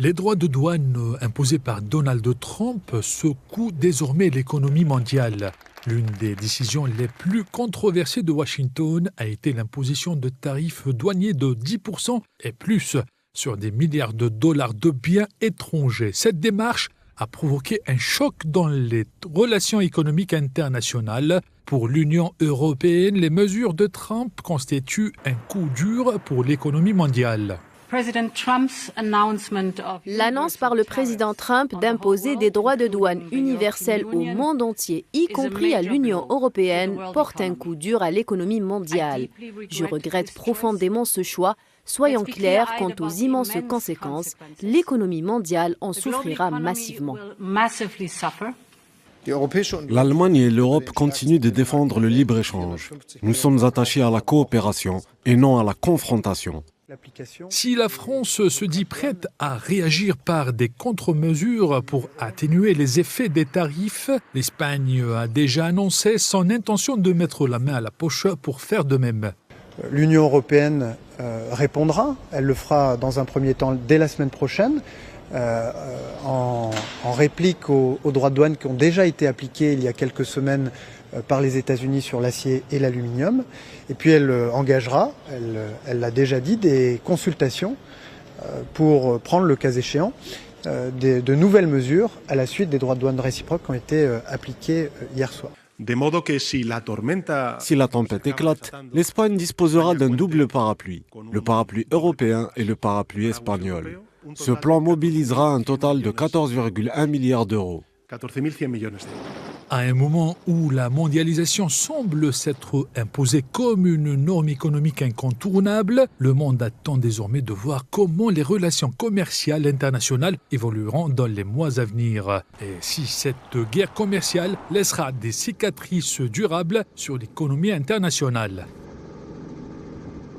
Les droits de douane imposés par Donald Trump secouent désormais l'économie mondiale. L'une des décisions les plus controversées de Washington a été l'imposition de tarifs douaniers de 10% et plus sur des milliards de dollars de biens étrangers. Cette démarche a provoqué un choc dans les relations économiques internationales. Pour l'Union européenne, les mesures de Trump constituent un coup dur pour l'économie mondiale. L'annonce par le président Trump d'imposer des droits de douane universels au monde entier, y compris à l'Union européenne, porte un coup dur à l'économie mondiale. Je regrette profondément ce choix. Soyons clairs quant aux immenses conséquences. L'économie mondiale en souffrira massivement. L'Allemagne et l'Europe continuent de défendre le libre-échange. Nous sommes attachés à la coopération et non à la confrontation. Si la France se dit prête à réagir par des contre-mesures pour atténuer les effets des tarifs, l'Espagne a déjà annoncé son intention de mettre la main à la poche pour faire de même. L'Union européenne répondra, elle le fera dans un premier temps dès la semaine prochaine, en réplique aux droits de douane qui ont déjà été appliqués il y a quelques semaines par les États-Unis sur l'acier et l'aluminium. Et puis elle engagera, elle l'a déjà dit, des consultations pour prendre le cas échéant de nouvelles mesures à la suite des droits de douane réciproques qui ont été appliqués hier soir. Si la tempête éclate, l'Espagne disposera d'un double parapluie, le parapluie européen et le parapluie espagnol. Ce plan mobilisera un total de 14,1 milliards d'euros. À un moment où la mondialisation semble s'être imposée comme une norme économique incontournable, le monde attend désormais de voir comment les relations commerciales internationales évolueront dans les mois à venir. Et si cette guerre commerciale laissera des cicatrices durables sur l'économie internationale.